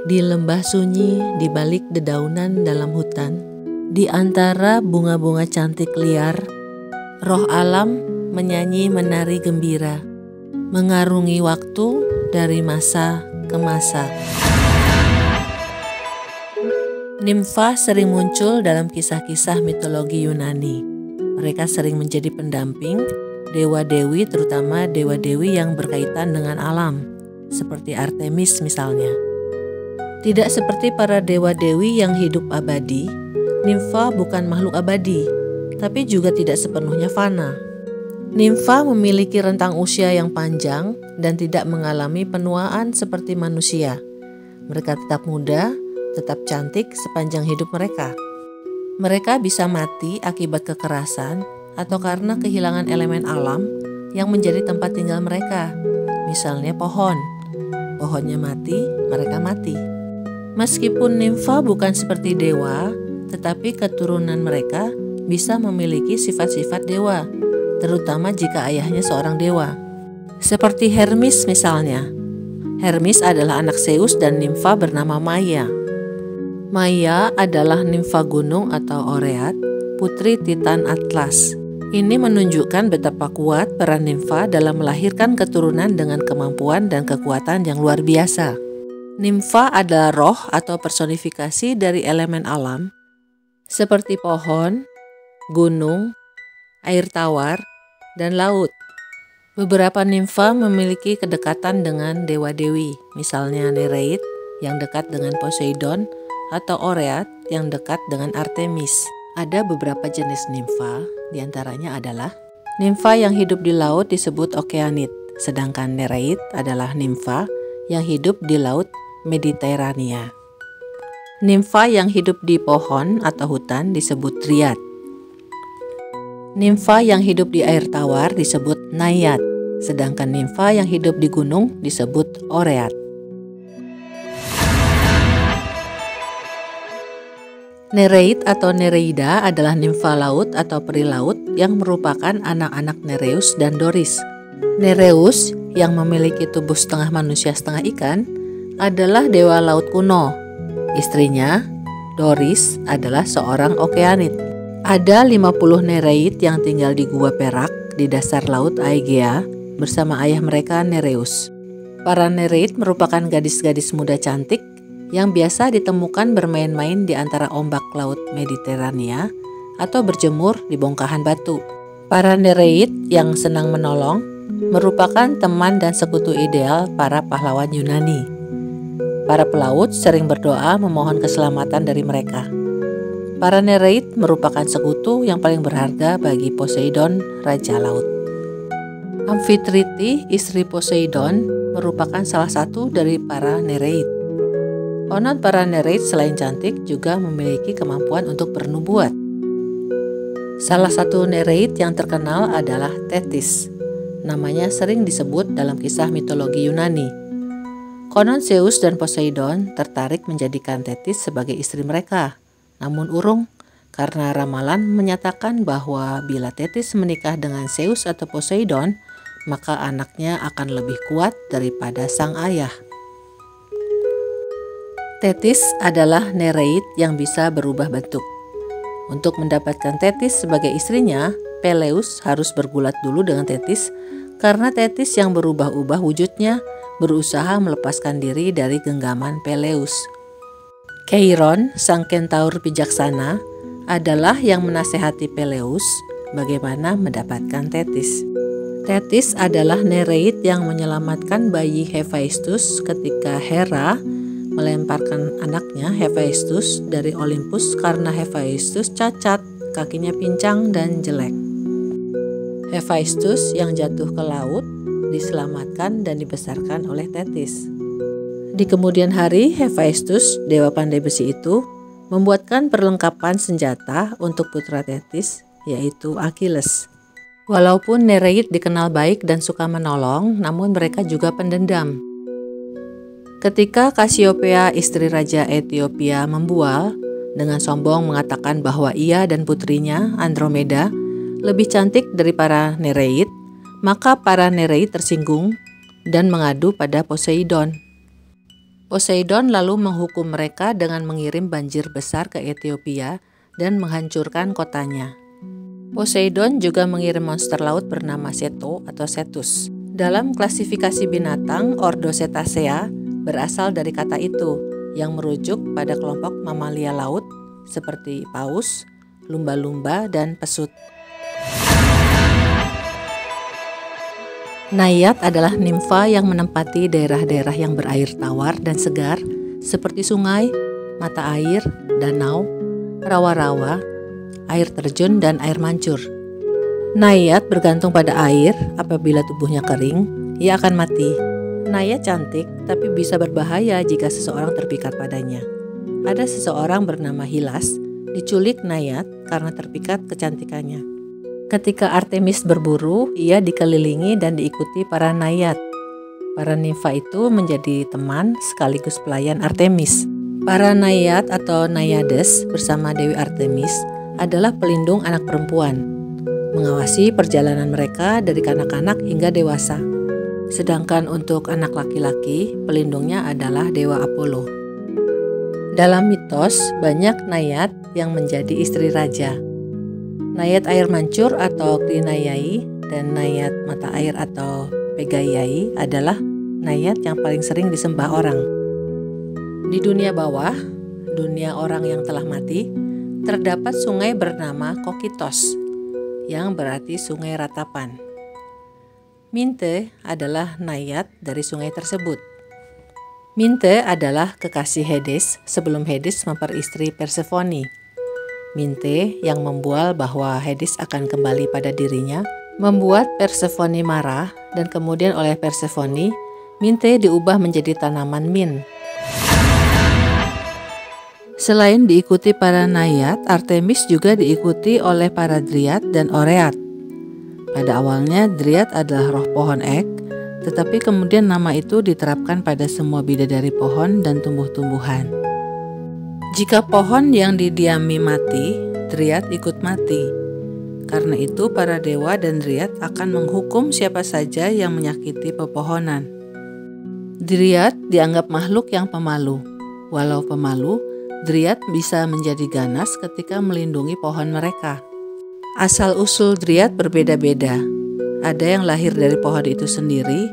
Di lembah sunyi, di balik dedaunan dalam hutan, di antara bunga-bunga cantik liar, roh alam menyanyi menari gembira, mengarungi waktu dari masa ke masa. Nimfa sering muncul dalam kisah-kisah mitologi Yunani. Mereka sering menjadi pendamping dewa-dewi, terutama dewa-dewi yang berkaitan dengan alam, seperti Artemis misalnya. Tidak seperti para dewa-dewi yang hidup abadi, nimfa bukan makhluk abadi, tapi juga tidak sepenuhnya fana. Nimfa memiliki rentang usia yang panjang dan tidak mengalami penuaan seperti manusia. Mereka tetap muda, tetap cantik sepanjang hidup mereka. Mereka bisa mati akibat kekerasan atau karena kehilangan elemen alam yang menjadi tempat tinggal mereka. Misalnya pohon. Pohonnya mati, mereka mati. Meskipun nimfa bukan seperti dewa, tetapi keturunan mereka bisa memiliki sifat-sifat dewa, terutama jika ayahnya seorang dewa. Seperti Hermes misalnya. Hermes adalah anak Zeus dan nimfa bernama Maia. Maia adalah nimfa gunung atau Oread, putri Titan Atlas. Ini menunjukkan betapa kuat peran nimfa dalam melahirkan keturunan dengan kemampuan dan kekuatan yang luar biasa. Nimfa adalah roh atau personifikasi dari elemen alam, seperti pohon, gunung, air tawar, dan laut. Beberapa nimfa memiliki kedekatan dengan dewa-dewi, misalnya Nereid yang dekat dengan Poseidon atau Oread yang dekat dengan Artemis. Ada beberapa jenis nimfa, diantaranya adalah nimfa yang hidup di laut disebut okeanid, sedangkan Nereid adalah nimfa yang hidup di laut Mediterania. Nimfa yang hidup di pohon atau hutan disebut dryad. Nimfa yang hidup di air tawar disebut naiad, sedangkan nimfa yang hidup di gunung disebut oread. Nereid atau Nereida adalah nimfa laut atau peri laut yang merupakan anak-anak Nereus dan Doris. Nereus yang memiliki tubuh setengah manusia setengah ikan adalah dewa laut kuno. Istrinya, Doris, adalah seorang okeanid. Ada 50 Nereid yang tinggal di gua perak di dasar laut Aegea bersama ayah mereka Nereus. Para Nereid merupakan gadis-gadis muda cantik yang biasa ditemukan bermain-main di antara ombak laut Mediterania atau berjemur di bongkahan batu. Para Nereid yang senang menolong merupakan teman dan sekutu ideal para pahlawan Yunani. Para pelaut sering berdoa memohon keselamatan dari mereka. Para Nereid merupakan sekutu yang paling berharga bagi Poseidon, Raja Laut. Amfitrite, istri Poseidon, merupakan salah satu dari para Nereid. Konon para Nereid selain cantik juga memiliki kemampuan untuk bernubuat. Salah satu Nereid yang terkenal adalah Thetis. Namanya sering disebut dalam kisah mitologi Yunani. Konon Zeus dan Poseidon tertarik menjadikan Thetis sebagai istri mereka, namun urung karena ramalan menyatakan bahwa bila Thetis menikah dengan Zeus atau Poseidon, maka anaknya akan lebih kuat daripada sang ayah. Thetis adalah Nereid yang bisa berubah bentuk. Untuk mendapatkan Thetis sebagai istrinya, Peleus harus bergulat dulu dengan Thetis karena Thetis yang berubah-ubah wujudnya berusaha melepaskan diri dari genggaman Peleus. Chiron, sang kentaur bijaksana, adalah yang menasehati Peleus bagaimana mendapatkan Thetis. Thetis adalah Nereid yang menyelamatkan bayi Hephaestus ketika Hera melemparkan anaknya Hephaestus dari Olympus karena Hephaestus cacat, kakinya pincang dan jelek. Hephaestus yang jatuh ke laut diselamatkan dan dibesarkan oleh Thetis. Di kemudian hari, Hephaestus, dewa pandai besi itu, membuatkan perlengkapan senjata untuk putra Thetis, yaitu Achilles. Walaupun Nereid dikenal baik dan suka menolong, namun mereka juga pendendam. Ketika Cassiopeia, istri Raja Ethiopia, membual, dengan sombong mengatakan bahwa ia dan putrinya, Andromeda, lebih cantik dari para Nereid, maka para Nereid tersinggung dan mengadu pada Poseidon. Poseidon lalu menghukum mereka dengan mengirim banjir besar ke Ethiopia dan menghancurkan kotanya. Poseidon juga mengirim monster laut bernama Seto atau Cetus. Dalam klasifikasi binatang, ordo Cetacea berasal dari kata itu yang merujuk pada kelompok mamalia laut seperti paus, lumba-lumba, dan pesut. Naiad adalah nimfa yang menempati daerah-daerah yang berair tawar dan segar seperti sungai, mata air, danau, rawa-rawa, air terjun, dan air mancur. Naiad bergantung pada air. Apabila tubuhnya kering, ia akan mati. Naiad cantik, tapi bisa berbahaya jika seseorang terpikat padanya. Ada seseorang bernama Hylas, diculik Naiad karena terpikat kecantikannya. Ketika Artemis berburu, ia dikelilingi dan diikuti para Naiad. Para nimfa itu menjadi teman sekaligus pelayan Artemis. Para Naiad atau Naiades bersama Dewi Artemis adalah pelindung anak perempuan, mengawasi perjalanan mereka dari kanak-kanak hingga dewasa. Sedangkan untuk anak laki-laki, pelindungnya adalah Dewa Apollo. Dalam mitos, banyak Naiad yang menjadi istri raja. Naiad air mancur atau Krinayai dan Naiad mata air atau Pegayai adalah Naiad yang paling sering disembah orang. Di dunia bawah, dunia orang yang telah mati, terdapat sungai bernama Kokitos, yang berarti sungai ratapan. Minte adalah Naiad dari sungai tersebut. Minte adalah kekasih Hades sebelum Hades memperistri Persephone. Minte yang membual bahwa Hades akan kembali pada dirinya, membuat Persephone marah dan kemudian oleh Persephone, Minte diubah menjadi tanaman mint. Selain diikuti para Naiad, Artemis juga diikuti oleh para Dryad dan Oread. Pada awalnya Dryad adalah roh pohon ek, tetapi kemudian nama itu diterapkan pada semua bidadari pohon dan tumbuh-tumbuhan. Jika pohon yang didiami mati, Dryad ikut mati. Karena itu para dewa dan Dryad akan menghukum siapa saja yang menyakiti pepohonan. Dryad dianggap makhluk yang pemalu. Walau pemalu, Dryad bisa menjadi ganas ketika melindungi pohon mereka. Asal-usul Dryad berbeda-beda. Ada yang lahir dari pohon itu sendiri,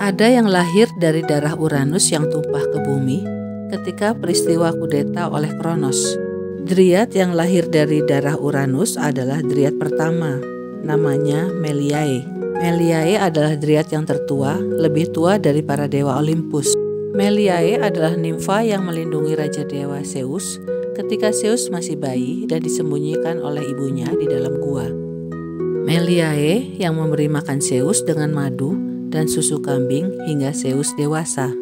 ada yang lahir dari darah Uranus yang tumpah ke bumi ketika peristiwa kudeta oleh Kronos. Dryad yang lahir dari darah Uranus adalah Dryad pertama, namanya Meliae. Meliae adalah Dryad yang tertua, lebih tua dari para dewa Olympus. Meliae adalah nimfa yang melindungi Raja Dewa Zeus ketika Zeus masih bayi dan disembunyikan oleh ibunya di dalam gua. Meliae yang memberi makan Zeus dengan madu dan susu kambing hingga Zeus dewasa.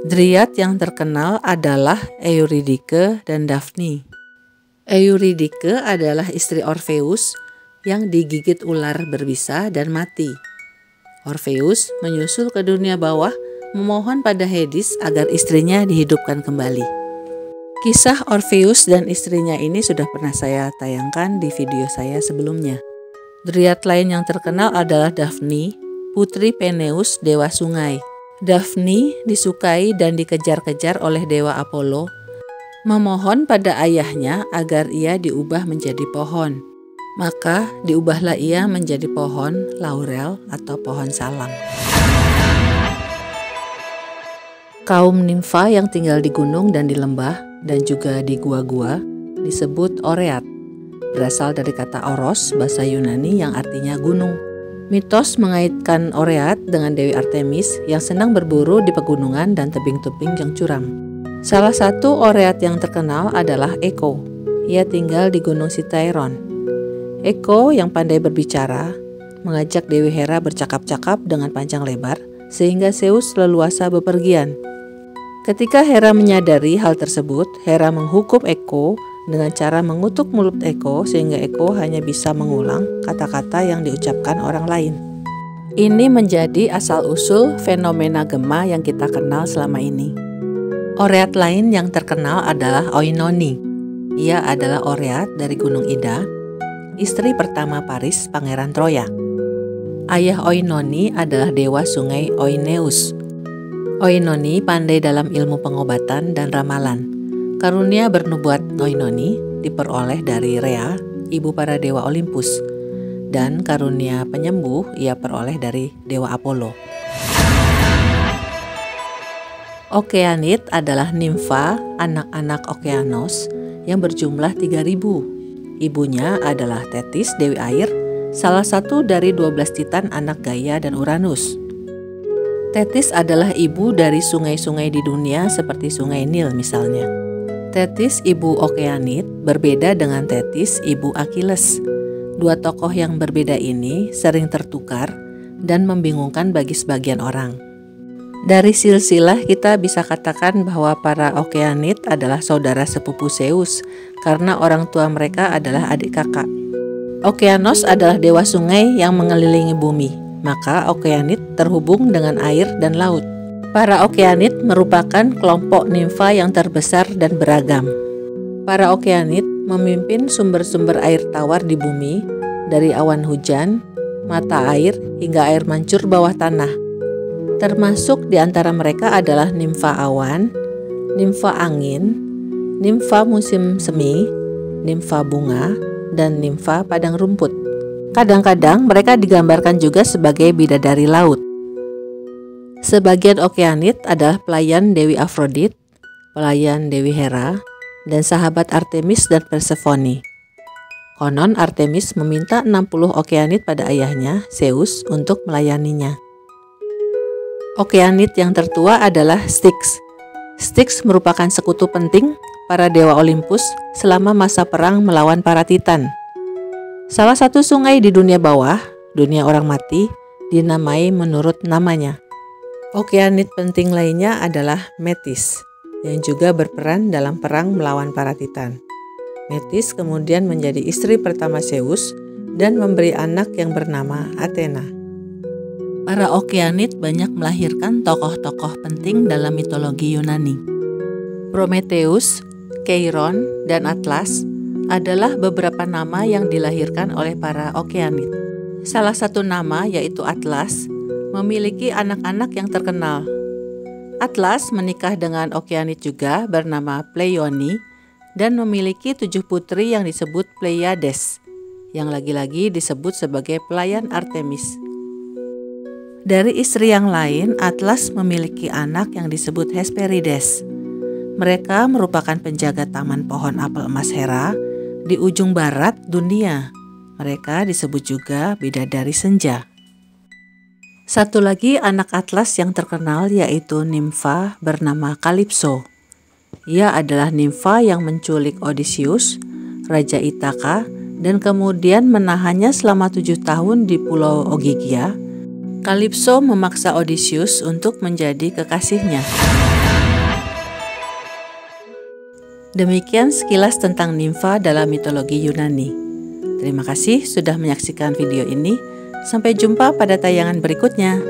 Dryad yang terkenal adalah Eurydike dan Daphne. Eurydike adalah istri Orpheus yang digigit ular berbisa dan mati. Orpheus menyusul ke dunia bawah memohon pada Hades agar istrinya dihidupkan kembali. Kisah Orpheus dan istrinya ini sudah pernah saya tayangkan di video saya sebelumnya. Dryad lain yang terkenal adalah Daphne, putri Peneus, dewa sungai. Daphne disukai dan dikejar-kejar oleh dewa Apollo, memohon pada ayahnya agar ia diubah menjadi pohon. Maka diubahlah ia menjadi pohon laurel atau pohon salam. Kaum nimfa yang tinggal di gunung dan di lembah dan juga di gua-gua disebut Oread. Berasal dari kata Oros, bahasa Yunani yang artinya gunung. Mitos mengaitkan Oread dengan Dewi Artemis yang senang berburu di pegunungan dan tebing-tebing yang curam. Salah satu Oread yang terkenal adalah Echo. Ia tinggal di Gunung Cithaeron. Echo yang pandai berbicara mengajak Dewi Hera bercakap-cakap dengan panjang lebar sehingga Zeus leluasa bepergian. Ketika Hera menyadari hal tersebut, Hera menghukum Echo dengan cara mengutuk mulut Echo sehingga Echo hanya bisa mengulang kata-kata yang diucapkan orang lain. Ini menjadi asal-usul fenomena gema yang kita kenal selama ini. Oread lain yang terkenal adalah Oinone. Ia adalah Oread dari Gunung Ida, istri pertama Paris, pangeran Troya. Ayah Oinone adalah dewa sungai Oineus. Oinoni pandai dalam ilmu pengobatan dan ramalan. Karunia bernubuat Oinoni diperoleh dari Rhea, ibu para dewa Olympus, dan karunia penyembuh ia peroleh dari dewa Apollo. Okeanid adalah nimfa anak-anak Okeanos yang berjumlah 3.000. Ibunya adalah Thetis, dewi air, salah satu dari 12 titan anak Gaia dan Uranus. Thetis adalah ibu dari sungai-sungai di dunia seperti sungai Nil misalnya. Thetis ibu Okeanid berbeda dengan Thetis ibu Achilles. Dua tokoh yang berbeda ini sering tertukar dan membingungkan bagi sebagian orang. Dari silsilah kita bisa katakan bahwa para Okeanid adalah saudara sepupu Zeus karena orang tua mereka adalah adik kakak. Okeanos adalah dewa sungai yang mengelilingi bumi, maka Okeanid terhubung dengan air dan laut. Para Okeanid merupakan kelompok nimfa yang terbesar dan beragam. Para Okeanid memimpin sumber-sumber air tawar di bumi, dari awan hujan, mata air, hingga air mancur bawah tanah. Termasuk di antara mereka adalah nimfa awan, nimfa angin, nimfa musim semi, nimfa bunga, dan nimfa padang rumput. Kadang-kadang mereka digambarkan juga sebagai bidadari laut. Sebagian Okeanid adalah pelayan Dewi Aphrodite, pelayan Dewi Hera, dan sahabat Artemis dan Persephone. Konon Artemis meminta 60 Okeanid pada ayahnya, Zeus, untuk melayaninya. Okeanid yang tertua adalah Styx. Styx merupakan sekutu penting para dewa Olympus selama masa perang melawan para titan. Salah satu sungai di dunia bawah, dunia orang mati, dinamai menurut namanya. Okeanid penting lainnya adalah Metis, yang juga berperan dalam perang melawan para titan. Metis kemudian menjadi istri pertama Zeus dan memberi anak yang bernama Athena. Para Okeanid banyak melahirkan tokoh-tokoh penting dalam mitologi Yunani. Prometheus, Chiron, dan Atlas adalah beberapa nama yang dilahirkan oleh para Okeanid. Salah satu nama, yaitu Atlas, memiliki anak-anak yang terkenal. Atlas menikah dengan Okeanid juga bernama Pleione dan memiliki 7 putri yang disebut Pleiades, yang lagi-lagi disebut sebagai pelayan Artemis. Dari istri yang lain, Atlas memiliki anak yang disebut Hesperides. Mereka merupakan penjaga taman pohon apel emas Hera di ujung barat dunia. Mereka disebut juga bidadari senja. Satu lagi anak Atlas yang terkenal yaitu nimfa bernama Calypso. Ia adalah nimfa yang menculik Odysseus, Raja Ithaka, dan kemudian menahannya selama 7 tahun di pulau Ogygia. Calypso memaksa Odysseus untuk menjadi kekasihnya. Demikian sekilas tentang nimfa dalam mitologi Yunani. Terima kasih sudah menyaksikan video ini. Sampai jumpa pada tayangan berikutnya.